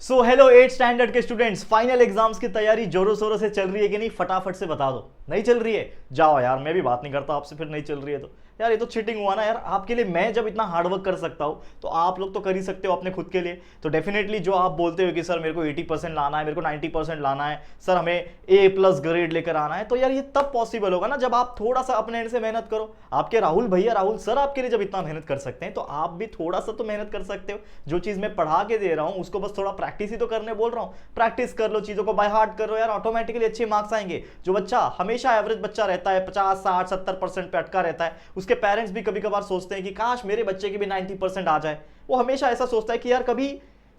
So hello 8 standard के students, final exams की तैयारी जोरों शोरों से चल रही है कि नहीं? फटाफट से बता दो। नहीं चल रही है? जाओ यार, मैं भी बात नहीं करता आपसे फिर नहीं चल रही है तो। यार ये तो चीटिंग हुआ ना यार। आपके लिए मैं जब इतना हार्डवर्क कर सकता हूं तो आप लोग तो कर ही सकते हो अपने खुद के लिए। तो डेफिनेटली जो आप बोलते हो कि सर मेरे को 80% लाना है, मेरे को 90% लाना है, सर हमें A+ ग्रेड लेकर आना है, तो यार ये तब पॉसिबल होगा ना जब आप थोड़ा सा अपने एंड से मेहनत करो। आपके राहुल भैया, राहुल सर आपके लिए जब इतना मेहनत कर सकते हैं तो आप भी थोड़ा सा तो मेहनत कर सकते हो। जो चीज मैं पढ़ा के दे रहा हूं उसको बस थोड़ा प्रैक्टिस ही तो करने बोल रहा हूं। प्रैक्टिस कर लो, चीजों को बाय हार्ट करो यार, ऑटोमेटिकली अच्छे मार्क्स आएंगे। जो बच्चा हमेशा एवरेज बच्चा रहता है, 50 60 70% पे अटका रहता है, उसके पेरेंट्स भी कभी कभार सोचते हैं कि काश मेरे बच्चे के भी 90% आ जाए। वो हमेशा ऐसा सोचता है कि यार कभी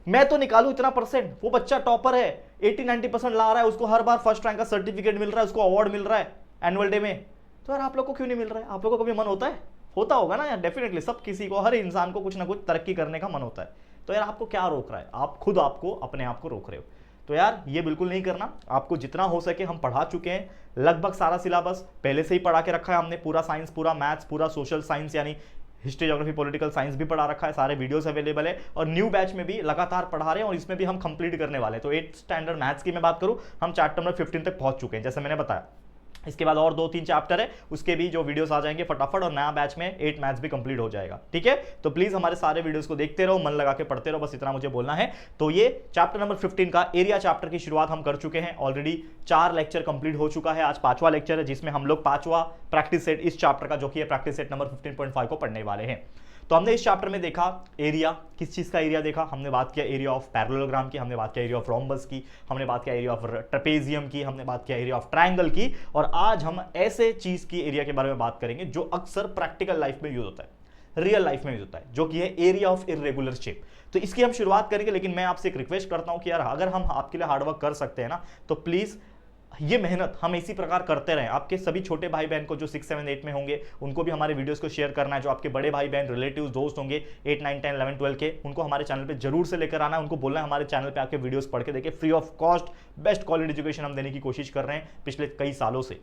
मैं तो निकालू इतना परसेंट। वो बच्चा टॉपर है, 80 90% ला रहा है, उसको हर बार फर्स्ट रैंक का सर्टिफिकेट मिल रहा है, उसको अवार्ड मिल रहा है एनुअल डे में। तो यार आप लोग को क्यों नहीं मिल रहा है? आप लोग को कभी मन होता है? होता होगा ना यार, डेफिनेटली सब किसी को, हर इंसान को कुछ ना कुछ तरक्की करने का मन होता है। तो यार आपको क्या रोक रहा है? आप खुद आपको अपने आप को रोक रहे हो। तो यार ये बिल्कुल नहीं करना। आपको जितना हो सके हम पढ़ा चुके हैं, लगभग सारा सिलेबस पहले से ही पढ़ा के रखा है हमने। पूरा साइंस, पूरा मैथ्स, पूरा सोशल साइंस यानी हिस्ट्री, ज्योग्राफी, पॉलिटिकल साइंस भी पढ़ा रखा है। सारे वीडियोस अवेलेबल है और न्यू बैच में भी लगातार पढ़ा रहे हैं और इसमें भी हम कंप्लीट करने वाले हैं। तो 8 स्टैंडर्ड मैथ्स की मैं बात करूं, हम चैप्टर नंबर 15 तक पहुंच चुके हैं जैसे मैंने बताया। इसके बाद और 2 3 चैप्टर है, उसके भी जो वीडियोस आ जाएंगे फटाफट, और नया बैच में 8 मैथ्स भी कंप्लीट हो जाएगा। ठीक है, तो प्लीज हमारे सारे वीडियोस को देखते रहो, मन लगा के पढ़ते रहो, बस इतना मुझे बोलना है। तो ये चैप्टर नंबर 15 का एरिया चैप्टर की शुरुआत हम कर चुके हैं ऑलरेडी। 4 लेक्चर कंप्लीट हो चुका है, आज 5वां लेक्चर है जिसमें हम लोग 5वां प्रैक्टिस सेट इस चैप्टर का, जो कि है प्रैक्टिस सेट नंबर 15.5 को पढ़ने वाले हैं। तो हमने इस चैप्टर में देखा एरिया, किस चीज का एरिया देखा? हमने बात किया एरिया ऑफ पैरेललोग्राम की, हमने बात किया एरिया ऑफ रोम्बस की, हमने बात किया एरिया ऑफ ट्रेपेजियम की, हमने बात किया एरिया ऑफ ट्रायंगल की, और आज हम ऐसे चीज की एरिया के बारे में बात करेंगे जो अक्सर प्रैक्टिकल लाइफ में यूज होता है, रियल लाइफ में यूज होता है, जो कि है एरिया ऑफ इर्रेगुलर शेप। तो इसकी हम शुरुआत करेंगे, लेकिन मैं आपसे एक रिक्वेस्ट करता हूं कि यार अगर हम आपके लिए हार्डवर्क कर सकते हैं ना, तो प्लीज ये मेहनत हम इसी प्रकार करते रहें। आपके सभी छोटे भाई बहन को जो 6 7 8 में होंगे उनको भी हमारे वीडियोस को शेयर करना है। जो आपके बड़े भाई बहन, रिलेटिव्स, दोस्त होंगे 8 9 10 11 12 के, उनको हमारे चैनल पे जरूर से लेकर आना है। उनको बोलना है हमारे चैनल पे आके वीडियोस पढ़ के देखें। Free of cost best quality education हम देने की कोशिश कर रहे हैं पिछले कई सालों से।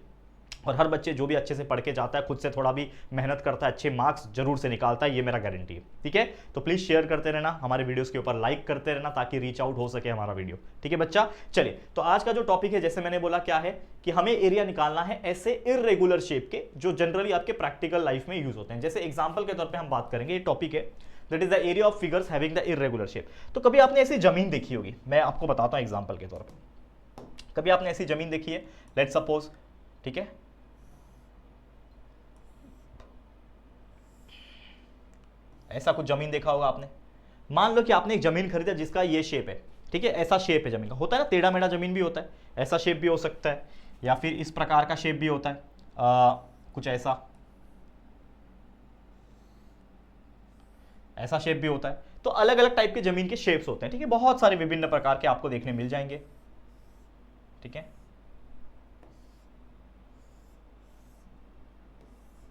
और हर बच्चे जो भी अच्छे से पढ़ के जाता है, खुद से थोड़ा भी मेहनत करता है, अच्छे मार्क्स जरूर से निकालता है, ये मेरा गारंटी है। ठीक है, तो प्लीज शेयर करते रहना, हमारे वीडियोस के ऊपर लाइक करते रहना ताकि रीच आउट हो सके हमारा वीडियो। ठीक है बच्चा, चलिए तो आज का जो टॉपिक है, जैसे मैंने बोला, क्या है कि हमें एरिया निकालना है ऐसे इररेगुलर शेप के जो जनरली आपके प्रैक्टिकल लाइफ में यूज होते हैं। जैसे एग्जाम्पल के तौर पर हम बात करेंगे, ये टॉपिक है that is the area of figures having the irregular shape. तो कभी आपने ऐसी जमीन देखी होगी, मैं आपको बताता हूं एग्जाम्पल के तौर पर। कभी आपने ऐसी जमीन देखी है, लेट्स सपोज, ठीक है, ऐसा कुछ जमीन देखा होगा आपने। मान लो कि आपने एक जमीन खरीदा जिसका ये शेप है, ठीक है, ऐसा शेप है जमीन का। होता है ना, टेढ़ा मेढ़ा जमीन भी होता है, ऐसा शेप भी हो सकता है, या फिर इस प्रकार का शेप भी होता है, कुछ ऐसा शेप भी होता है। तो अलग अलग टाइप के जमीन के शेप्स होते हैं। ठीक है, बहुत सारे विभिन्न प्रकार के आपको देखने मिल जाएंगे। ठीक है,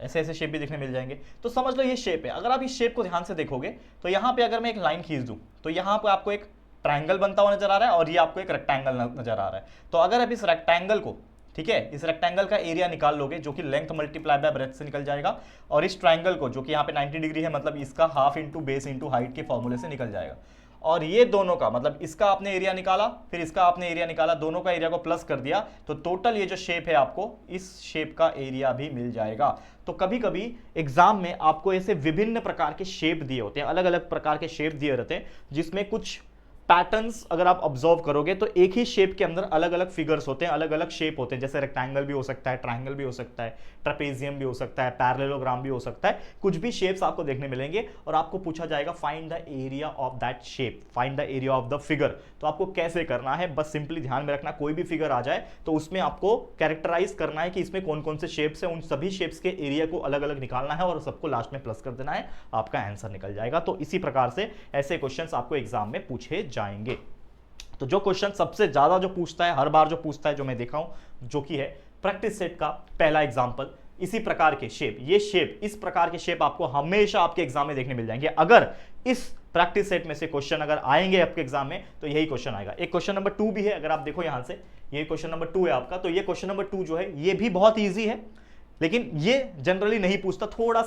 ऐसे ऐसे शेप भी देखने मिल जाएंगे। तो समझ लो ये शेप है। अगर आप इस शेप को ध्यान से देखोगे तो यहां पे अगर मैं एक लाइन खींच दूं तो यहां पे आपको एक ट्रायंगल बनता हुआ नजर आ रहा है और ये आपको एक रेक्टेंगल नजर आ रहा है। तो अगर आप इस रेक्टेंगल को, ठीक है, इस रेक्टेंगल का एरिया निकाल लोगे जो कि लेंथ मल्टीप्लाई बाय ब्रेथ से निकल जाएगा, और इस ट्रायंगल को जो कि यहाँ पे 90 डिग्री है, मतलब इसका half into base into height के फॉर्मूले से निकल जाएगा। और ये दोनों का मतलब इसका आपने एरिया निकाला, फिर इसका आपने एरिया निकाला, दोनों का एरिया को प्लस कर दिया, तो टोटल ये जो शेप है आपको इस शेप का एरिया भी मिल जाएगा। तो कभी कभी एग्जाम में आपको ऐसे विभिन्न प्रकार के शेप दिए होते हैं, अलग अलग प्रकार के शेप दिए रहते हैं, जिसमें कुछ पैटर्न्स अगर आप ऑब्जर्व करोगे तो एक ही शेप के अंदर अलग अलग फिगर्स होते हैं, अलग अलग शेप होते हैं। जैसे रेक्टेंगल भी हो सकता है, ट्रायंगल भी हो सकता है, ट्रेपेजियम भी हो सकता है, पैरेललोग्राम भी हो सकता है, कुछ भी शेप्स आपको देखने मिलेंगे और आपको पूछा जाएगा find the area of that shape, find the area of the figure. तो आपको कैसे करना है, बस सिंपली ध्यान में रखना, कोई भी फिगर आ जाए तो उसमें आपको कैरेक्टराइज करना है कि इसमें कौन कौन से शेप्स है, उन सभी शेप्स के एरिया को अलग अलग निकालना है और सबको लास्ट में प्लस कर देना है, आपका आंसर निकल जाएगा। तो इसी प्रकार से ऐसे क्वेश्चंस आपको एग्जाम में पूछे जाएंगे। तो जो क्वेश्चन सबसे ज्यादा जो पूछता है, हर बार जो पूछता है, जो मैं देखा हूं, जो कि है प्रैक्टिस सेट का पहला एग्जांपल, इसी प्रकार के शेप, ये शेप, इस प्रकार के शेप आपको हमेशा आपके एग्जाम में देखने मिल जाएंगे। अगर इस प्रैक्टिस सेट में से क्वेश्चन अगर आएंगे आपके एग्जाम में तो यही क्वेश्चन आएगा। एक क्वेश्चन नंबर 2 भी है, अगर आप देखो यहां से, ये क्वेश्चन नंबर 2 है आपका। तो ये क्वेश्चन नंबर 2 जो है ये भी बहुत ईजी है, लेकिन ये जनरली नहीं पूछता, थोड़ा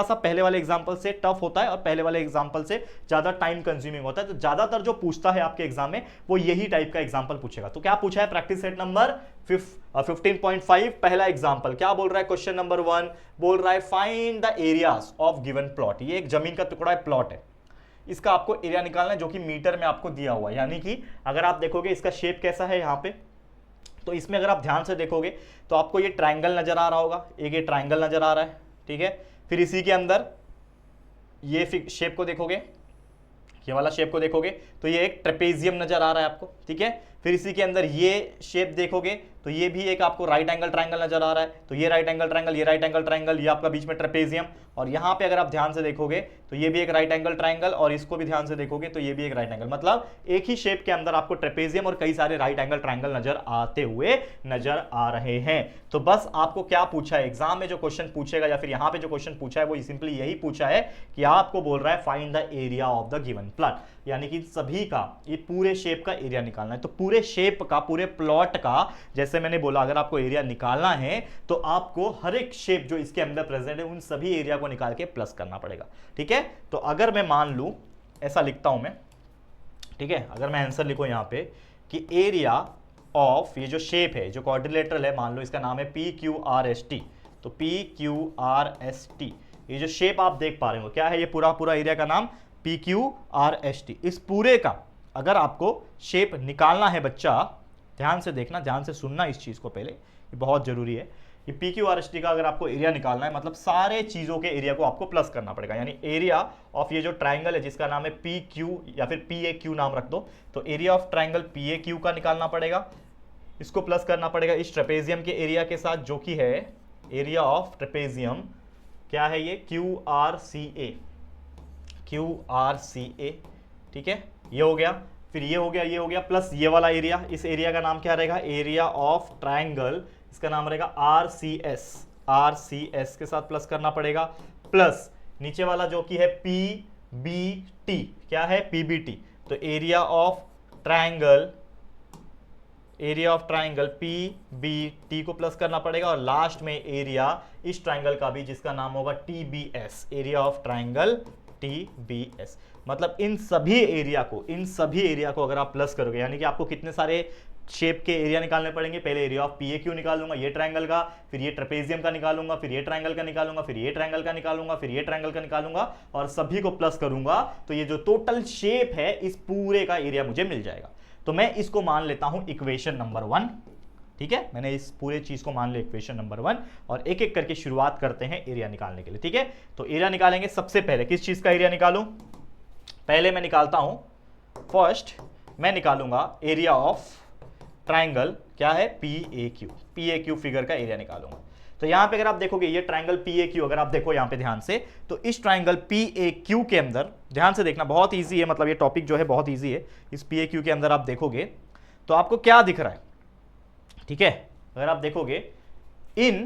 सा पहले वाले एग्जाम्पल से टफ होता है और पहले वाले एग्जाम्पल से ज्यादा टाइम कंज्यूमिंग होता है। तो ज्यादातर जो पूछता है आपके एग्जाम में वो यही टाइप का एग्जाम्पल पूछेगा। तो क्या पूछा है प्रैक्टिस सेट नंबर 15.5 पहला एग्जाम्पल क्या बोल रहा है? क्वेश्चन नंबर 1 बोल रहा है find the areas of given plot. ये एक जमीन का टुकड़ा है, प्लॉट है, इसका आपको एरिया निकालना है जो कि मीटर में आपको दिया हुआ है। यानी कि अगर आप देखोगे इसका शेप कैसा है यहाँ पे, तो इसमें अगर आप ध्यान से देखोगे तो आपको ये ट्रायंगल नजर आ रहा होगा, एक ये ट्रायंगल नजर आ रहा है, ठीक है। फिर इसी के अंदर ये शेप को देखोगे, ये वाला शेप को देखोगे तो ये एक ट्रेपेजियम नजर आ रहा है आपको, ठीक है। फिर इसी के अंदर ये शेप देखोगे तो ये भी एक आपको राइट एंगल ट्रायंगल नजर आ रहा है। तो ये राइट एंगल ट्रायंगल, ये राइट एंगल ट्रायंगल, ये आपका बीच में ट्रेपेजियम, और यहाँ पे अगर आप ध्यान से देखोगे तो ये भी एक राइट एंगल ट्रायंगल, और इसको भी ध्यान से देखोगे तो ये भी एक राइट एंगल। मतलब एक ही शेप के अंदर आपको ट्रेपेजियम और कई सारे राइट एंगल ट्रायंगल नजर आते हुए नजर आ रहे हैं। तो बस आपको क्या पूछा है एग्जाम में, जो क्वेश्चन पूछेगा या फिर यहाँ पे जो क्वेश्चन पूछा है वो सिंपली यही पूछा है कि आपको बोल रहा है find the area of the given plot, यानी कि सभी का ये पूरे शेप का एरिया निकालना है। तो पूरे शेप का, पूरे प्लॉट का, जैसे मैंने बोला अगर आपको एरिया निकालना है तो आपको हर एक शेप जो इसके अंदर प्रेजेंट है उन सभी एरिया को निकाल के प्लस करना पड़ेगा, ठीक है। तो अगर मैं मान लूं, ऐसा लिखता हूं मैं, ठीक है, अगर मैं आंसर लिखूं यहां पे कि एरिया ऑफ ये जो शेप है, जो क्वाड्रिलेटरल है, मान लो इसका नाम है PQRST, तो PQRST ये जो शेप आप देख पा रहे हो क्या है, ये पूरा पूरा एरिया का नाम PQRST। इस पूरे का अगर आपको शेप निकालना है बच्चा, ध्यान से देखना, ध्यान से सुनना इस चीज को पहले, ये बहुत जरूरी है। ये PQRST का अगर आपको एरिया निकालना है मतलब सारे चीजों के एरिया को आपको प्लस करना पड़ेगा। यानी एरिया ऑफ ये जो ट्राइंगल है जिसका नाम है PQ या फिर PAQ नाम रख दो, तो एरिया ऑफ ट्राइंगल PAQ का निकालना पड़ेगा, इसको प्लस करना पड़ेगा इस ट्रेपेजियम के एरिया के साथ जो कि है एरिया ऑफ ट्रेपेजियम, क्या है ये QRCA, ठीक है, ये हो गया। फिर ये हो गया, ये हो गया, प्लस ये वाला एरिया, इस एरिया का नाम क्या रहेगा, एरिया ऑफ ट्रायंगल, इसका नाम रहेगा RCS के साथ प्लस करना पड़ेगा, प्लस नीचे वाला जो कि है PBT, क्या है PBT, तो एरिया ऑफ ट्रायंगल PBT को प्लस करना पड़ेगा, और लास्ट में एरिया इस ट्रायंगल का भी जिसका नाम होगा TBS, area of triangle TBS। मतलब इन सभी एरिया को अगर आप प्लस करोगे, यानी कि आपको कितने सारे शेप के एरिया निकालने पड़ेंगे। पहले एरिया ऑफ PAQ निकालूंगा, ये ट्रायंगल का, फिर ये ट्रेपेजियम का निकालूंगा, फिर ये ट्रायंगल का निकालूंगा, फिर ये ट्रायंगल का निकालूंगा, फिर ये ट्रायंगल का निकालूंगा, और सभी को प्लस करूंगा तो ये जो टोटल शेप है इस पूरे का एरिया मुझे मिल जाएगा। तो मैं इसको मान लेता हूं इक्वेशन नंबर 1, ठीक है, मैंने इस पूरे चीज को मान लिया इक्वेशन नंबर 1, और एक एक करके शुरुआत करते हैं एरिया निकालने के लिए, ठीक है। तो एरिया निकालेंगे, सबसे पहले किस चीज का एरिया निकालूं, पहले मैं निकालता हूं, फर्स्ट मैं निकालूंगा एरिया ऑफ ट्रायंगल, क्या है PAQ फिगर का एरिया निकालूंगा। तो यहां पे अगर आप देखोगे ये ट्रायंगल PAQ, अगर आप देखो यहां पे ध्यान से, तो इस ट्रायंगल PAQ के अंदर ध्यान से देखना, बहुत इजी है, मतलब ये टॉपिक जो है बहुत इजी है। इस PAQ के अंदर आप देखोगे तो आपको क्या दिख रहा है, ठीक है, अगर आप देखोगे इन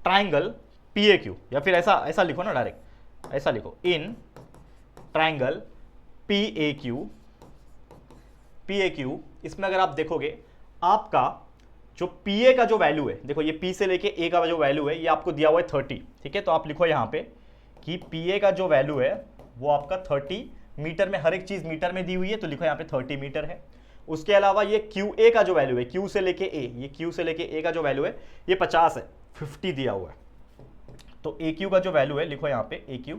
ट्रायंगल PAQ, या फिर ऐसा लिखो ना, डायरेक्ट ऐसा लिखो, इन ट्रायंगल PAQ, इसमें अगर आप देखोगे आपका जो PA का जो वैल्यू है, देखो ये P से लेके A का जो वैल्यू है ये आपको दिया हुआ है 30, ठीक है। तो आप लिखो यहां पे कि PA का जो वैल्यू है वो आपका 30 मीटर में, हर एक चीज मीटर में दी हुई है, तो लिखो यहां पे 30 मीटर है। उसके अलावा ये QA का जो वैल्यू है, Q से लेके A, ये Q से लेके A का जो वैल्यू है ये 50 है, 50 दिया हुआ है। तो AQ का जो वैल्यू है लिखो यहाँ पे AQ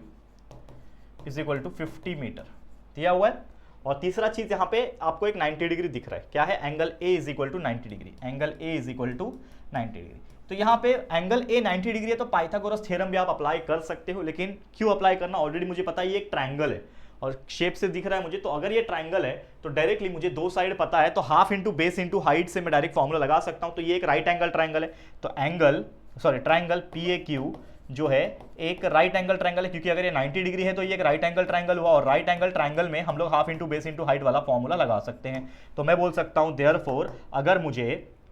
is equal to 50 metre दिया हुआ है। और तीसरा चीज यहाँ पे आपको एक 90 डिग्री दिख रहा है, क्या है, angle A is equal to 90 degree, angle A is equal to 90 degree. तो यहाँ पे एंगल A 90 डिग्री है, तो पाइथागोरस थ्योरम भी आप अप्लाई कर सकते हो, लेकिन क्यों अप्लाई करना, ऑलरेडी मुझे पता है ये एक ट्रायंगल है और शेप से दिख रहा है मुझे, तो अगर ये ट्रायंगल है तो डायरेक्टली मुझे दो साइड पता है, तो half into base into height से मैं डायरेक्ट फॉर्मूला लगा सकता हूं। तो ये एक राइट एंगल ट्रायंगल है, तो ट्रायंगल PAQ जो है एक राइट एंगल ट्रायंगल है, क्योंकि अगर ये 90 डिग्री है तो ये एक राइट एंगल ट्रायंगल हुआ, और राइट एंगल ट्रायंगल में हम लोग half into base into height वाला फॉर्मूला लगा सकते हैं। तो मैं बोल सकता हूं देयरफॉर, अगर मुझे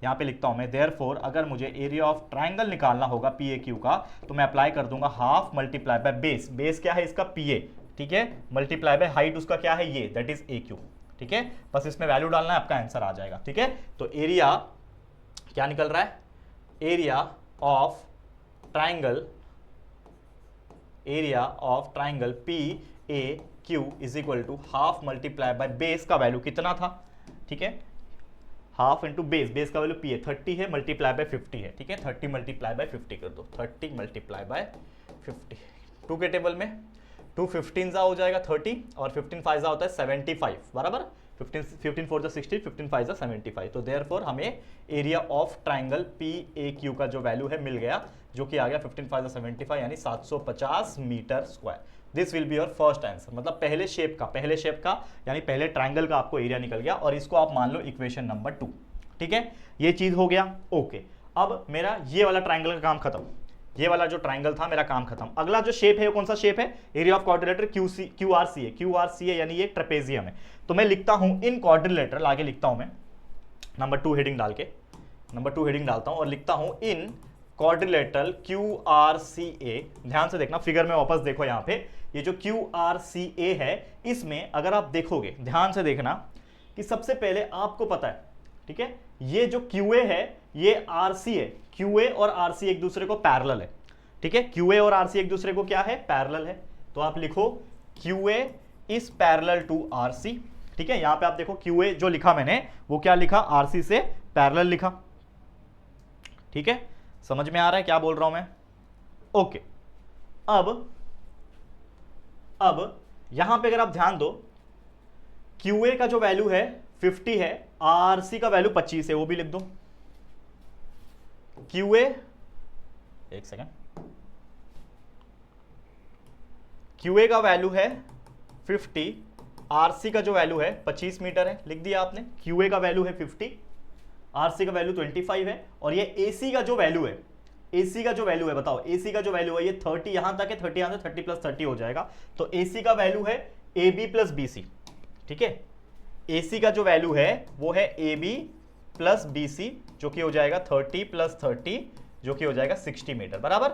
यहां पे लिखता हूं मैं, देयरफॉर अगर मुझे एरिया ऑफ ट्रायंगल निकालना होगा PAQ का, तो मैं अप्लाई कर दूंगा half multiply by base, base क्या है इसका PA, ठीक है, मल्टीप्लाई बाय हाइट उसका क्या है ये, दैट इज AQ, ठीक है। बस इसमें वैल्यू डालना है, आपका आंसर आ जाएगा, ठीक है। तो एरिया क्या निकल रहा है, area of triangle P A Q is equal to half multiply by base का वैल्यू कितना था, ठीक है, हाफ इंटू बेस का वैल्यू पी है 30 है, मल्टीप्लाई बाय 50 है, ठीक है, 30 मल्टीप्लाई बाय 50 कर दो, 30 मल्टीप्लाई बाय 50, 2 के टेबल में 2 15 जा हो जाएगा 30 और 15 5 जा होता है 75, बराबर, 15 4 जा 60, 15 5 जा 75, तो देयरफॉर हमें area of triangle P A Q का जो वैल्यू है मिल गया, जो कि आ गया 15 5 जा 75 यानी 750 metre square. This will be your first answer, मतलब पहले शेप का यानी पहले ट्राइंगल का आपको एरिया निकल गया और इसको आप मान लो इक्वेशन नंबर 2, ठीक है, ये चीज हो गया। ओके, अब मेरा ये वाला ट्राइंगल का काम खत्म, ये वाला जो ट्राइंगल था मेरा काम खत्म। अगला जो शेप है वो कौन सा शेप है, area of quadrilateral Q R C है, यानी ये ट्रेपेजियम है। तो मैं लिखता हूं इन क्वाड्रिलेटरल, आगे लिखता हूं मैं नंबर 2 हेडिंग डाल के, नंबर 2 हेडिंग डालता हूं और लिखता हूं in quadrilateral Q R S A. ध्यान से देखना, फिगर में वापस देखो, यहाँ पे ये जो क्यू आर सी ए है, इसमें अगर आप देखोगे, ध्यान से देखना कि सबसे पहले आपको पता है, ठीक है, ये जो QA है ये RC है, QA और RC एक दूसरे को पैरेलल है, ठीक है, QA और RC एक दूसरे को क्या है, पैरेलल है। तो आप लिखो QA is parallel to RC, ठीक है, यहां पे आप देखो QA जो लिखा मैंने वो क्या लिखा, RC से पैरेलल लिखा, ठीक है, समझ में आ रहा है क्या बोल रहा हूं मैं। ओके, अब यहां पे अगर आप ध्यान दो, QA का जो वैल्यू है 50 है, RC का वैल्यू 25 है, वो भी लिख दो। QA, एक सेकेंड, QA का वैल्यू है 50, RC का जो वैल्यू है 25 मीटर है, लिख दिया आपने। QA का वैल्यू है 50, RC का वैल्यू 25 है, और ये AC का जो वैल्यू है, AC का जो वैल्यू है, बताओ AC का जो वैल्यू है, ये 30 यहां तक है, 30 यहां तक, 30 प्लस 30 हो जाएगा, तो AC का वैल्यू है AB प्लस BC, ठीक है, AC का जो वैल्यू है वो है AB प्लस BC, जो कि हो जाएगा 30 प्लस 30, जो कि हो जाएगा 60 मीटर, बराबर।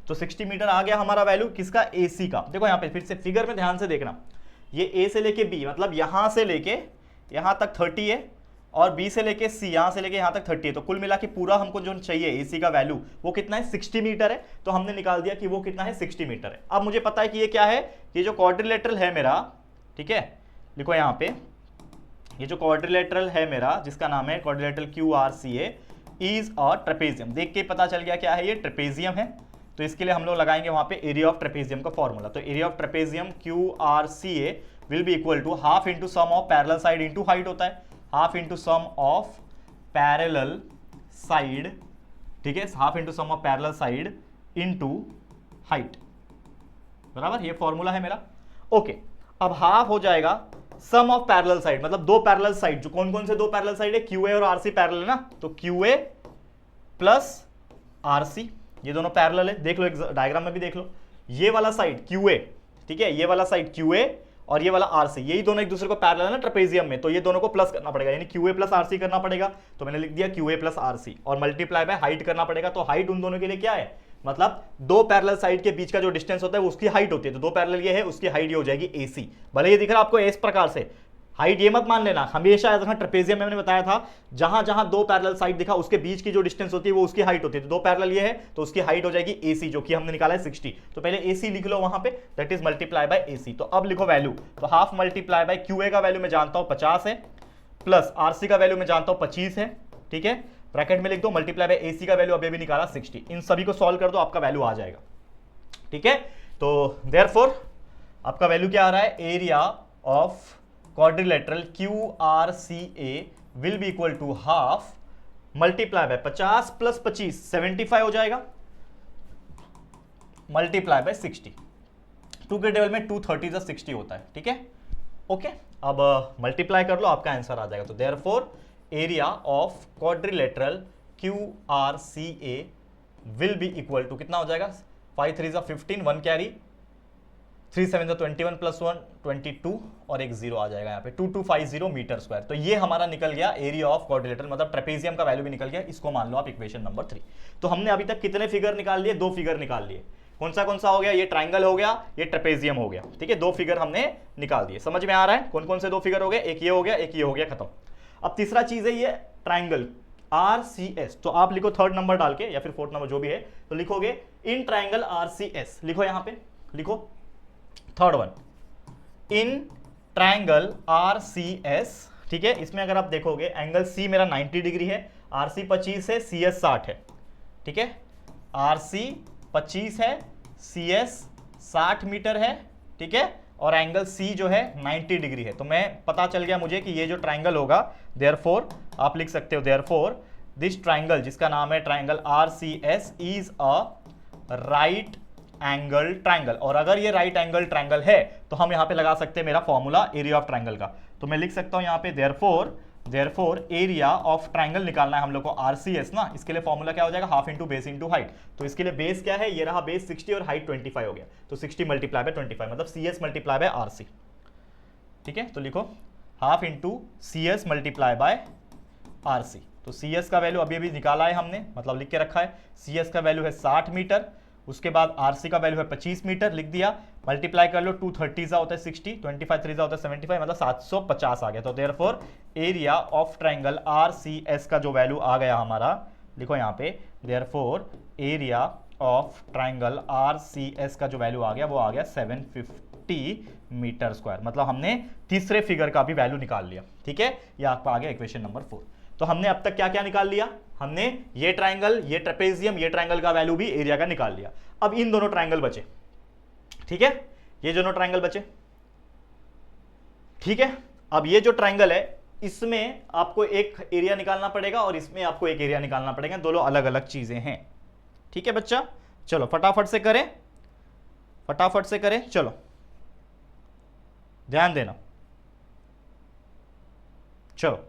तो 60 मीटर आ गया हमारा वैल्यू किसका, AC का। देखो यहाँ पे फिर से फिगर में ध्यान से देखना, ये A से लेके B, मतलब यहां से लेके यहां तक 30 है, और B से लेके C, यहां से लेके यहां तक 30 है, तो कुल मिला के पूरा हमको जो चाहिए AC का वैल्यू वो कितना है, 60 मीटर है। तो हमने निकाल दिया कि वो कितना है, 60 मीटर है। अब मुझे पता है कि ये क्या है, ये जो क्वाड्रिलेटरल है मेरा, ठीक है, लिखो यहाँ पे, ये जो क्वाड्रिलेटरल है मेरा जिसका नाम है quadrilateral QRCA is a trapezium. देख के पता चल गया क्या है, ये ट्रेपेजियम है। तो इसके लिए हम लोग लगाएंगे वहां पे एरिया ऑफ ट्रेपेजियम का फॉर्मूला। तो area of trapezium QRCA will be equal to half into sum of parallel side into height होता है, half into sum of parallel side, ठीक है, half into sum of parallel side into height, बराबर, ये formula है मेरा। Okay, अब half हो जाएगा सम ऑफ पैरेलल साइड, मतलब दो पैरेलल साइड, जो कौन कौन से दो पैरेलल साइड है, QA और RC पैरेलल है ना, तो QA प्लस RC, ये दोनों पैरेलल है। देख लो एक डायग्राम में भी देख लो, ये वाला साइड QA, ठीक है, ये वाला साइड QA और ये वाला RC, यही दोनों एक दूसरे को पैरेलल है ना ट्रेपेजियम में, तो ये दोनों को प्लस करना पड़ेगा, यानी QA प्लस RC करना पड़ेगा। तो मैंने लिख दिया QA प्लस RC, और मल्टीप्लाई बाय हाइट करना पड़ेगा। तो हाइट उन दोनों के लिए क्या है, मतलब दो पैरेलल साइड के बीच का जो डिस्टेंस होता है वो उसकी हाइट होती है। तो दो पैरेलल ये है, उसकी हाइट ये हो जाएगी AC। भले ये दिख रहा है आपको इस प्रकार से, हाइट ये मत मान लेना, हमेशा ऐसा ट्रेपेजियम में मैंने बताया था, जहां जहां दो पैरेलल साइड दिखा उसके बीच की जो डिस्टेंस होती है वो उसकी हाइट होती है। तो दो पैरेलल ये है तो उसकी हाइट हो जाएगी AC, जो कि हमने निकाला है 60। तो पहले AC लिख लो वहां पे, that is multiply by AC। तो अब लिखो वैल्यू, तो हाफ मल्टीप्लाई बाय QA का वैल्यू मैं जानता हूं 50 है, प्लस RC का वैल्यू मैं जानता हूं 25 है, ठीक है, ब्रैकेट में लिख दो, मल्टीप्लाई बाय AC का वैल्यू अभी भी निकाला 60। इन सभी को सॉल्व कर दो, आपका वैल्यू आ जाएगा, ठीक है। तो देयरफॉर आपका वैल्यू क्या आ रहा है, area of quadrilateral QRCA will be equal to half multiply by 50 plus 25 75 हो जाएगा, मल्टीप्लाई बाय 60। 2 के टेबल में 2 30 60 होता है, ठीक है। ओके, अब मल्टीप्लाई कर लो, आपका आंसर आ जाएगा। तो therefore area of quadrilateral QRCA will be equal to कितना हो जाएगा, 5 3 15, 1 कैरी, 3 7 21 प्लस 1 22, और एक 0 आ जाएगा यहाँ पे, 2250 मीटर स्क्वायर। तो ये हमारा निकल गया एरिया ऑफ क्वाड्रिलेटरल, मतलब ट्रेपेजियम का वैल्यू भी निकल गया। इसको मान लो आप इक्वेशन नंबर 3। तो हमने अभी तक कितने फिगर निकाल लिए, 2 फिगर निकाल लिए। कौन सा हो गया, ये ट्राइंगल हो गया, ये ट्रेपेजियम हो गया, ठीक है, 2 फिगर हमने निकाल दिए। समझ में आ रहा है कौन कौन से 2 फिगर हो गए, एक ये हो गया, एक ये हो गया, खत्म। अब तीसरा चीज है ये ट्राइंगल RCS। तो आप लिखो 3rd नंबर डाल के या फिर 4th नंबर जो भी है, तो लिखोगे इन ट्राइंगल आरसीएस, लिखो यहां पे, लिखो third one, in triangle RCS, ठीक है। इसमें अगर आप देखोगे एंगल सी मेरा 90 डिग्री है, आरसी 25 है, सीएस 60 है, ठीक है। आरसी 25 है, सीएस 60 मीटर है, ठीक है, और एंगल सी जो है 90 डिग्री है। तो मैं पता चल गया मुझे कि ये जो ट्राइंगल होगा, देयरफॉर आप लिख सकते हो देयरफॉर दिस ट्राइंगल जिसका नाम है triangle RCS is a right angle triangle. और अगर ये राइट एंगल ट्राइंगल है तो हम यहां पे लगा सकते हैं मेरा फॉर्मूला एरिया ऑफ ट्राइंगल का। तो मैं लिख सकता हूं यहां पे देयरफॉर एरिया ऑफ ट्राइंगल निकालना है हम लोग को आरसीएस ना, इसके लिए फॉर्मूला क्या हो जाएगा, half into base into height. तो इसके लिए बेस क्या है, ये रहा बेस 60 और हाइट 25 हो गया, तो 60 मल्टीप्लाई बाय 25 मतलब सीएस मल्टीप्लाई बाय आरसी, ठीक है। तो लिखो half into CS multiply by RC. तो सीएस का वैल्यू अभी अभी निकाला है हमने, मतलब लिख के रखा है, सीएस का वैल्यू है 60 मीटर, उसके बाद आरसी का वैल्यू है 25 मीटर, लिख दिया, मल्टीप्लाई कर लो, 230 सा होता है 60, 25 3 सा होता है 75, मतलब 750 आ गया। तो therefore area of triangle RCS का जो वैल्यू आ गया हमारा, लिखो यहाँ पे, therefore area of triangle RCS का जो वैल्यू आ गया वो आ गया 750 मीटर स्क्वायर। मतलब हमने तीसरे फिगर का भी वैल्यू निकाल लिया, ठीक है। ये आपका आ गया इक्वेशन नंबर 4। तो हमने अब तक क्या क्या निकाल लिया, हमने ये ट्राइंगल, ये ट्रेपेजियम, ये ट्राइंगल का वैल्यू भी एरिया का निकाल लिया। अब इन दोनों ट्राइंगल बचे, ठीक है, ये दोनों ट्राइंगल बचे, ठीक है। अब ये जो ट्राइंगल है इसमें आपको एक एरिया निकालना पड़ेगा और इसमें आपको एक एरिया निकालना पड़ेगा, दोनों अलग अलग चीजें हैं, ठीक है बच्चा। चलो फटाफट से करें, फटाफट से करें, चलो ध्यान देना, चलो।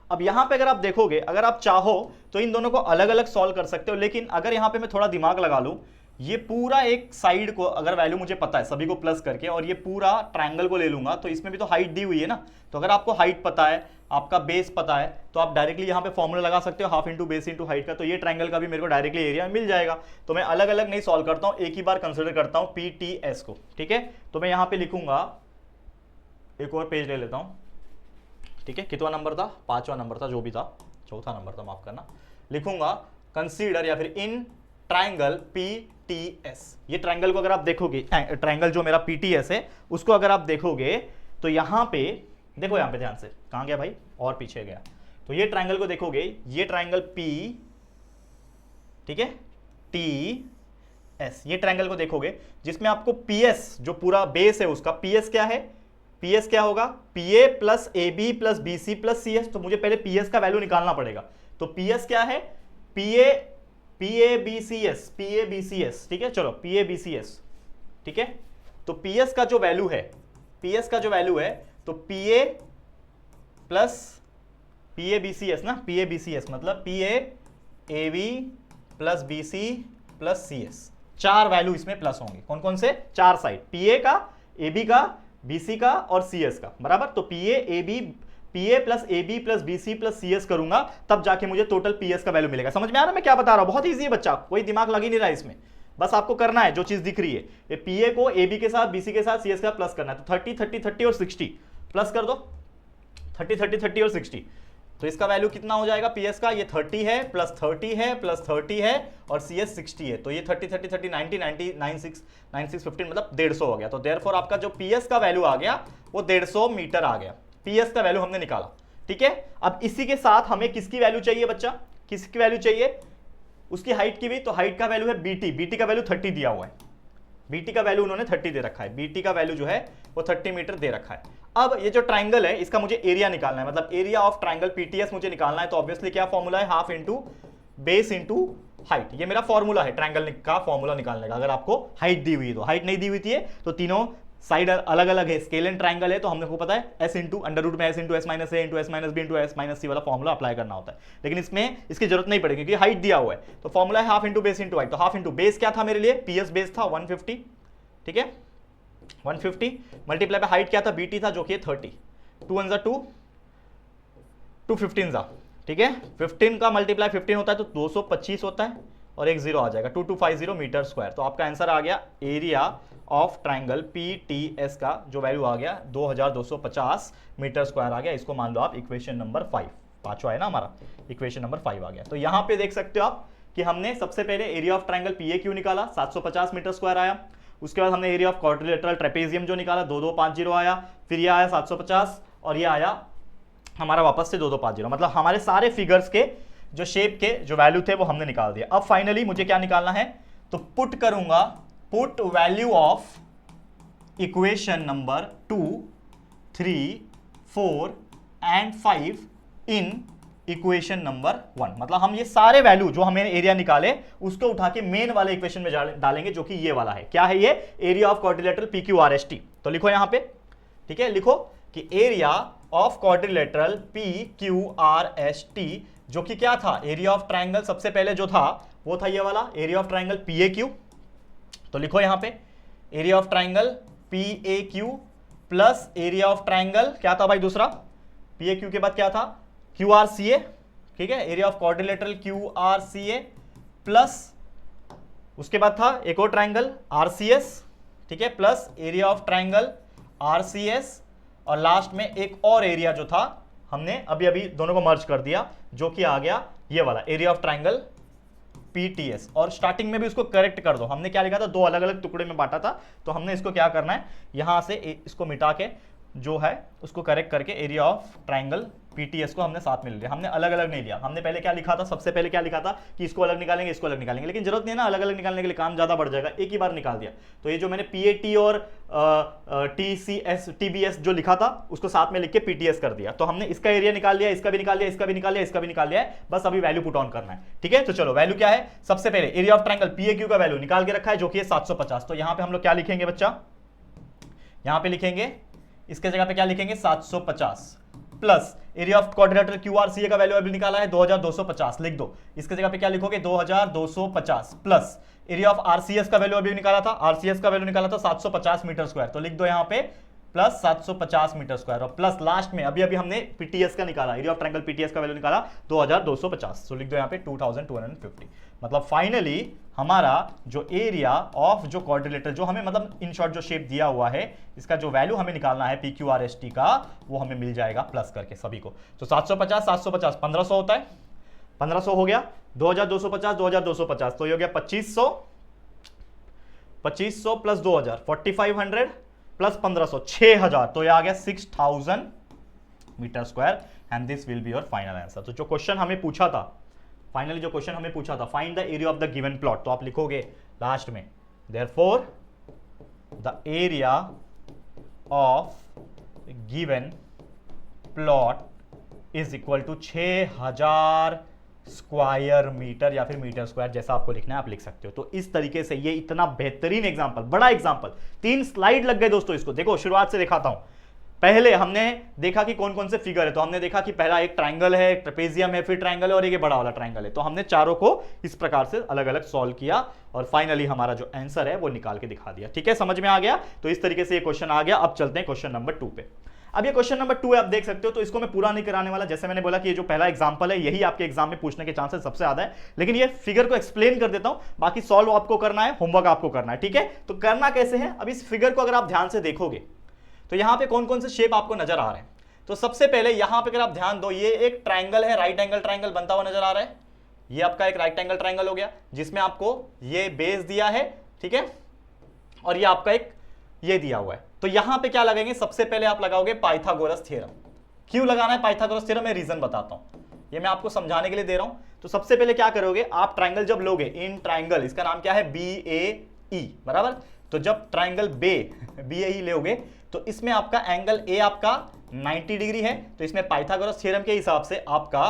अब यहां पे अगर आप देखोगे, अगर आप चाहो तो इन दोनों को अलग अलग सॉल्व कर सकते हो, लेकिन अगर यहां पे मैं थोड़ा दिमाग लगा लूं, ये पूरा एक साइड को अगर वैल्यू मुझे पता है सभी को प्लस करके, और ये पूरा ट्रायंगल को ले लूंगा, तो इसमें भी तो हाइट दी हुई है ना। तो अगर आपको हाइट पता है, आपका बेस पता है, तो आप डायरेक्टली यहाँ पे फॉर्मूला लगा सकते हो half into base into height का। तो ये ट्रायंगल का भी मेरे को डायरेक्टली एरिया मिल जाएगा। तो मैं अलग अलग नहीं सॉल्व करता हूँ, एक ही बार कंसिडर करता हूँ PTS को, ठीक है। तो मैं यहाँ पे लिखूंगा, एक और पेज ले लेता हूँ, ठीक है। कितना नंबर था, 5वां नंबर था, जो भी था, 4था नंबर था, माफ करना। लिखूंगा कंसीडर या फिर इन ट्राइंगल PTS। ये ट्राइंगल को अगर आप देखोगे, ट्राइंगल जो मेरा PTS है उसको अगर आप देखोगे तो यहां पे देखो, यहां पे ध्यान से, कहां गया भाई, और पीछे गया। तो ये ट्राइंगल को देखोगे, ये ट्राइंगल P, ठीक है, TS, ये ट्राइंगल को देखोगे जिसमें आपको PS जो पूरा बेस है उसका PS क्या है, PS क्या होगा, PA plus AB plus BC plus CS। तो मुझे पहले PS का वैल्यू निकालना पड़ेगा। तो PS क्या है, PABCS, ठीक है। चलो PABCS, ठीक है। तो PS का जो वैल्यू है, PS का जो वैल्यू है, तो PA प्लस PABCS ना, PABCS मतलब PAAB plus BC plus CS, 4 value इसमें प्लस होंगे। कौन कौन से, 4 साइड, PA का, AB का, BC का और CS का, बराबर। तो PA plus AB plus BC plus CS करूंगा, तब जाके मुझे टोटल PS का वैल्यू मिलेगा। समझ में आ रहा है मैं क्या बता रहा हूं, बहुत ईजी है बच्चा, कोई दिमाग लग ही नहीं रहा है इसमें, बस आपको करना है जो चीज दिख रही है, ये PA को AB के साथ, BC के साथ, CS का प्लस करना है। तो 30 30 30 और 60 प्लस कर दो, 30 30 30 और 60। तो इसका वैल्यू कितना हो जाएगा PS का, ये 30 है प्लस 30 है प्लस 30 है और CS 60 है। तो ये 30 30 30 90 90 96 96 15 मतलब 150 हो गया। तो देयरफॉर आपका जो PS का वैल्यू आ गया वो 150 मीटर आ गया, PS का वैल्यू हमने निकाला, ठीक है। अब इसी के साथ हमें किसकी वैल्यू चाहिए बच्चा, किसकी वैल्यू चाहिए, उसकी हाइट की भी। तो हाइट का वैल्यू है BT का वैल्यू 30 दिया हुआ है, BT का वैल्यू उन्होंने 30 दे रखा है, BT का वैल्यू जो है वो 30 मीटर दे रखा है। अब ये जो ट्राइंगल है इसका मुझे एरिया निकालना है, मतलब एरिया ऑफ ट्राइंगल PTS मुझे निकालना है। तो ऑब्वियसली क्या फॉर्मूला है, half into base into height, ये मेरा फॉर्मूला है ट्राइंगल का फॉर्मूला निकालने का। अगर आपको हाइट दी हुई है, तो हाइट नहीं दी हुई थी तो तीनों साइड अलग अलग है, स्केल एंड ट्राइंगल है, तो हमने को पता है S इंटू अंडर रूट में S into S minus A into S minus B into S minus C वाला फॉर्मूला अप्लाई करना होता है। लेकिन इसमें इसकी जरूरत नहीं पड़ेगी क्योंकि हाइट दिया हुआ है। तो फॉर्मूला है half into base into height. तो हाफ इंटू बेस क्या था मेरे लिए, PS बेस था 150, ठीक है, 150 मल्टीप्लाई बाय हाइट क्या था, BT था जो कि 30, 2 1 2 2 15 जा, ठीक है। 15 का मल्टीप्लाई 15 होता है तो 225 होता है और एक जीरो आ जाएगा, 2250 मीटर स्क्वायर। तो आपका आंसर आ गया एरिया ऑफ ट्राइंगल PTS का जो वैल्यू आ गया 2250 मीटर स्क्वायर आ गया। इसको मान लो आप इक्वेशन नंबर 5, पांचवा है ना हमारा, इक्वेशन नंबर 5 आ गया। तो यहां पे देख सकते हो आप कि हमने सबसे पहले एरिया ऑफ ट्रायंगल PAQ निकाला, 750 मीटर स्क्वायर आया। उसके बाद हमने एरिया ऑफ क्वाड्रिलेटरल ट्रेपेजियम जो निकाला 2250 आया, फिर ये आया 750 और ये आया हमारा वापस से 2250। मतलब हमारे सारे फिगर्स के जो शेप के जो वैल्यू थे वो हमने निकाल दिया। अब फाइनली मुझे क्या निकालना है, तो पुट करूंगा, put value of equation number 2, 3, 4 and 5 in equation number 1। मतलब हम ये सारे वैल्यू जो हमें एरिया निकाले उसको उठा के मेन वाले इक्वेशन में डालेंगे, जो कि ये वाला है। क्या है ये, एरिया ऑफ क्वाड्रिलेटरल PQRST। तो लिखो यहां पे, ठीक है, लिखो कि एरिया ऑफ क्वाड्रिलेटरल PQRST, जो कि क्या था, एरिया ऑफ ट्रायंगल सबसे पहले जो था वो था ये वाला एरिया ऑफ ट्रायंगल PAQ। तो लिखो यहां पे area of triangle PAQ plus area of triangle क्या था भाई दूसरा, PAQ के बाद क्या था, QRCA, ठीक है, area of quadrilateral QRCA plus उसके बाद था एक और ट्रायंगल RCS, ठीक है, plus area of triangle RCS और लास्ट में एक और एरिया जो था हमने अभी अभी दोनों को मर्ज कर दिया, जो कि आ गया ये वाला एरिया ऑफ ट्रायंगल PTS। और स्टार्टिंग में भी उसको करेक्ट कर दो, हमने क्या लिखा था, दो अलग अलग टुकड़े में बांटा था, तो हमने इसको क्या करना है, यहां से इसको मिटा के जो है उसको करेक्ट करके एरिया ऑफ ट्रायंगल PTS को हमने साथ में ले लिया। हमने अलग अलग नहीं लिया। हमने पहले क्या लिखा था, सबसे पहले क्या लिखा था कि इसको अलग निकालेंगे, इसको अलग निकालेंगे, लेकिन जरूरत नहीं है ना अलग अलग निकालने के लिए, काम ज्यादा बढ़ जाएगा, एक ही बार निकाल दिया। तो ये जो मैंने PAT और TBS जो लिखा था उसको साथ में लिख के PTS कर दिया। तो हमने इसका एरिया निकाल लिया, इसका भी निकाल लिया, इसका भी निकाल लिया, इसका भी निकाल लिया है, बस अभी वैल्यू पुट ऑन करना है। ठीक है, तो चलो वैल्यू क्या है, सबसे पहले एरिया ऑफ ट्रायंगल PAQ का वैल्यू निकाल के रखा है, जो कि है 750। तो यहां पे हम लोग क्या लिखेंगे बच्चा, यहां पे लिखेंगे, इसके जगह पे क्या लिखेंगे 750 plus area of quadrilateral QRCA का वैल्यू अभी निकाला है 2250, लिख दो। इसके जगह पे क्या लिखोगे 2250 प्लस एरिया ऑफ RCS का वैल्यू अभी निकाला था, RCS का वैल्यू निकाला था 750 मीटर स्क्वायर, तो लिख दो यहां पे प्लस 750 मीटर स्क्वायर और प्लस लास्ट में अभी अभी हमने PTS का निकाला, एरिया ऑफ ट्रायंगल PTS का वैल्यू निकाला 2250, तो लिख दो यहां पे 2250। मतलब फाइनली हमारा जो एरिया ऑफ जो क्वाड्रिलेटरल जो हमें मतलब इन शॉर्ट जो शेप दिया हुआ है इसका जो वैल्यू हमें निकालना है PQRST का, वो हमें मिल जाएगा प्लस करके सभी को। तो 750 750 1500 होता है, 1500 हो गया, 2250 2250, तो ये हो गया 2500 प्लस 2000 4500 प्लस 1500 6000, तो ये आ गया 6000 metre square and this will be your final answer. तो जो क्वेश्चन हमें पूछा था, फाइनली जो क्वेश्चन हमें पूछा था, find the area of the given plot, तो आप लिखोगे लास्ट में therefore the area of given plot is equal to 6000 square metre या फिर मीटर स्क्वायर, जैसा आपको लिखना है आप लिख सकते हो। तो इस तरीके से ये इतना बेहतरीन एग्जांपल, बड़ा एग्जांपल, 3 स्लाइड लग गए दोस्तों इसको। देखो शुरुआत से दिखाता हूं, पहले हमने देखा कि कौन कौन से फिगर है, तो हमने देखा कि पहला एक ट्रायंगल है, एक ट्रेपेजियम है, फिर ट्रायंगल है और एक बड़ा वाला ट्रायंगल है। तो हमने चारों को इस प्रकार से अलग अलग सॉल्व किया और फाइनली हमारा जो आंसर है वो निकाल के दिखा दिया। ठीक है, समझ में आ गया। तो इस तरीके से ये क्वेश्चन आ गया। अब चलते हैं क्वेश्चन नंबर 2 पे। अब ये क्वेश्चन नंबर 2 है, आप देख सकते हो, तो इसको मैं पूरा नहीं कराने वाला। जैसे मैंने बोला कि ये जो पहला एग्जांपल है यही आपके एग्जाम में पूछने के चांसेस सबसे ज्यादा है, लेकिन ये फिगर को एक्सप्लेन कर देता हूं, बाकी सॉल्व आपको करना है, होमवर्क आपको करना है। ठीक है, तो करना कैसे है, अब इस फिगर को अगर आप ध्यान से देखोगे तो यहां पे कौन कौन से शेप आपको नजर आ रहे हैं। तो सबसे पहले यहां पे अगर आप ध्यान दो, ये एक ट्रायंगल है, राइट एंगल ट्रायंगल बनता हुआ नजर आ रहा है। ये आपका एक राइट एंगल ट्रायंगल हो गया जिसमें आपको ये बेस दिया है, ठीक है, और ये आपका एक ये दिया हुआ है। तो यहां पे क्या लगाएंगे, सबसे पहले आप लगाओगे पाइथागोरस थ्योरम। क्यों लगाना है पाइथागोरस थ्योरम, मैं रीजन बताता हूं, ये मैं आपको समझाने के लिए दे रहा हूं। तो सबसे पहले क्या करोगे, आप ट्रायंगल जब लोगे, इन ट्रायंगल, इसका नाम क्या है BAE, बराबर। तो जब ट्रायंगल BAE लोगे तो इसमें आपका एंगल A आपका 90 डिग्री है, तो इसमें पाइथागोरस थ्योरम के हिसाब से आपका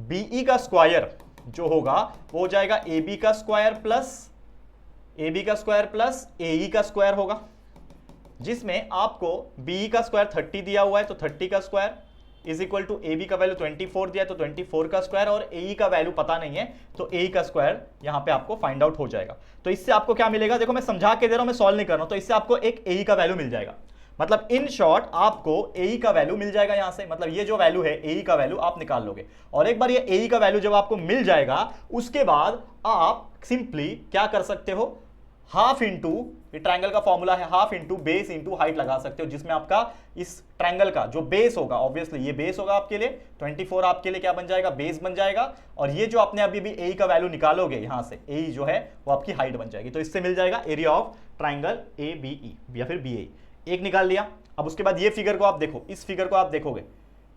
BE का स्क्वायर जो होगा वो हो जाएगा AB का स्क्वायर प्लस AE का स्क्वायर होगा, जिसमें आपको BE का स्क्वायर 30 दिया हुआ है, तो 30 का square is equal to AB का वैल्यू 24 दिया है, तो 24 का स्क्वायर, और AE का वैल्यू पता नहीं है तो AE का स्क्वायर यहां पे आपको फाइंड आउट हो जाएगा। तो इससे आपको क्या मिलेगा, देखो मैं समझा के दे रहा हूं, मैं सॉल्व नहीं कर रहा हूं, तो इससे आपको एक AE का वैल्यू मिल जाएगा। मतलब इन शॉर्ट आपको AE का वैल्यू मिल जाएगा यहां से, मतलब ये जो वैल्यू है AE का वैल्यू आप निकाल लोगे। और एक बार ये AE का वैल्यू जब आपको मिल जाएगा उसके बाद आप सिंपली क्या कर सकते हो, हाफ इंटू ये ट्रायंगल का फॉर्मूला है half into base into height लगा सकते हो, जिसमें आपका इस ट्रायंगल का जो बेस होगा, ऑब्वियसली ये बेस होगा आपके लिए 24, आपके लिए क्या बन जाएगा, बेस बन जाएगा। और ये जो आपने अभी भी ए का वैल्यू निकालोगे यहां से, ए जो है वो आपकी हाइट बन जाएगी। तो इससे मिल जाएगा area of triangle A B E या फिर बी ए, एक निकाल लिया। अब उसके बाद ये फिगर को आप देखो, इस फिगर को आप देखोगे,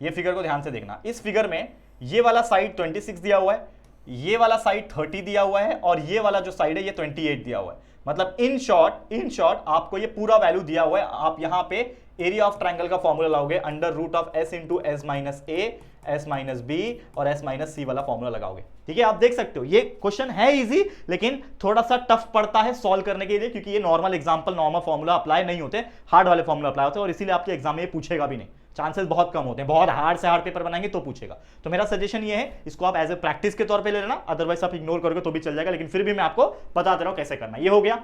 ये फिगर को ध्यान से देखना। इस फिगर में ये वाला साइड 26 दिया हुआ है, ये वाला साइड 30 दिया हुआ है, और ये वाला जो साइड है ये 28 दिया हुआ है। मतलब इन शॉर्ट आपको ये पूरा वैल्यू दिया हुआ है। आप यहां पे एरिया ऑफ ट्रायंगल का फॉर्मूला लाओगे under root of S into S minus A, S minus B और एस माइनस सी वाला फॉर्मूला लगाओगे। ठीक है, आप देख सकते हो ये क्वेश्चन है इजी, लेकिन थोड़ा सा टफ पड़ता है सॉल्व करने के लिए, क्योंकि ये normal example, normal formula apply नहीं होते, हार्ड वाले फॉर्मूला अप्लाई होते हैं, और इसीलिए आपके एग्जाम में ये पूछेगा भी नहीं, चांसेस बहुत कम होते हैं। बहुत हार्ड से हार्ड पेपर बनाएंगे तो पूछेगा। तो मेरा सजेशन ये है, इसको आप एज ए प्रैक्टिस के तौर पे ले लेना, अदरवाइज आप इग्नोर करोगे तो भी चल जाएगा, लेकिन फिर भी मैं आपको बताते रहा हूं कैसे करना। ये हो गया,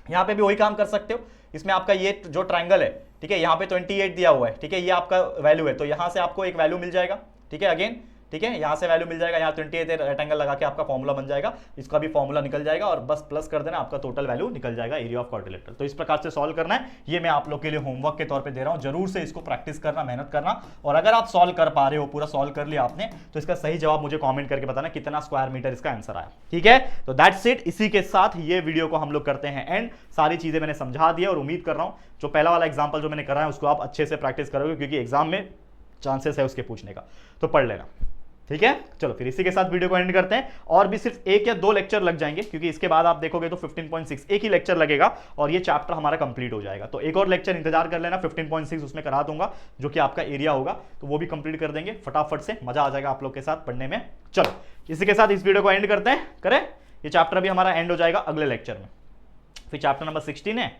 यहां पे भी वही काम कर सकते हो। इसमें आपका ये जो ट्रायंगल है, ठीक है, यहां पे 28 दिया हुआ है, ठीक है, ये आपका वैल्यू है, तो यहां से आपको एक वैल्यू मिल जाएगा। ठीक है, अगेन ठीक है, यहां से वैल्यू मिल जाएगा, यहां 28 रेक्टेंगल लगा के आपका फॉर्मूला बन जाएगा, इसका भी फॉर्मूला निकल जाएगा, और बस प्लस कर देना, आपका टोटल वैल्यू निकल जाएगा एरिया ऑफ क्वाड्रिलेटरल। तो इस प्रकार से सॉल्व करना है, ये मैं आप लोग के लिए होमवर्क के तौर पे दे रहा हूं, जरूर से इसको प्रैक्टिस करना, मेहनत करना, और अगर आप सॉल्व कर पा रहे हो, पूरा सॉल्व कर लिया आपने, तो इसका सही जवाब मुझे कॉमेंट करके बताना कितना स्क्वायर मीटर इसका आंसर आया। ठीक है, तो दैट्स इट। इसी के साथ ये वीडियो को हम लोग करते हैं एंड। सारी चीजें मैंने समझा दी, और उम्मीद कर रहा हूं जो पहला वाला एग्जाम्पल जो मैंने करा है उसको आप अच्छे से प्रैक्टिस करोगे, क्योंकि एग्जाम में चांसेस है उसके पूछने का, तो पढ़ लेना। ठीक है, चलो फिर इसी के साथ वीडियो को एंड करते हैं। और भी सिर्फ 1 या 2 लेक्चर लग जाएंगे, क्योंकि इसके बाद आप देखोगे तो 15.6 एक ही लेक्चर लगेगा और ये चैप्टर हमारा कंप्लीट हो जाएगा। तो एक और लेक्चर इंतजार कर लेना, 15.6 उसमें करा दूंगा, जो कि आपका एरिया होगा, तो वो भी कंप्लीट कर देंगे फटाफट से, मजा आ जाएगा आप लोग के साथ पढ़ने में। चलो इसी के साथ इस वीडियो को एंड करते हैं, करें, ये चैप्टर भी हमारा एंड हो जाएगा अगले लेक्चर में। फिर चैप्टर नंबर 16 है,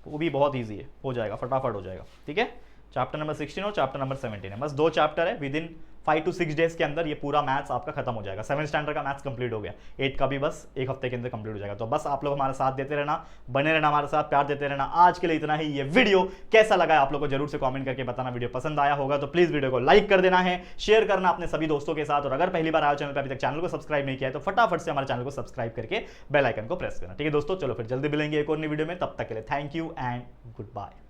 वो भी बहुत ईजी है, हो जाएगा, फटाफट हो जाएगा। ठीक है, चैप्टर नंबर 16 और चैप्टर नंबर 17 है, बस 2 चैप्टर है, विद इन 5 to 6 डेज के अंदर ये पूरा मैथ्स आपका खत्म हो जाएगा। 7 स्टैंडर्ड का मैथ्स कंप्लीट हो गया, 8 का भी बस 1 हफ्ते के अंदर कंप्लीट हो जाएगा। तो बस आप लोग हमारे साथ देते रहना, बने रहना हमारे साथ, प्यार देते रहना। आज के लिए इतना ही। ये वीडियो कैसा लगा है आप लोग को जरूर से कमेंट करके बताना। वीडियो पसंद आया होगा तो प्लीज वीडियो को लाइक कर देना है, शेयर करना अपने सभी दोस्तों के साथ, और अगर पहली बार आए चैनल पर, अभी तक चैनल को सब्सक्राइब नहीं किया है तो फटाफट से हमारे चैनल को सब्सक्राइब करके बेल आइकन को प्रेस करना। ठीक है दोस्तों, चलो फिर जल्दी मिलेंगे एक और नई वीडियो में, तब तक के लिए thank you and good bye.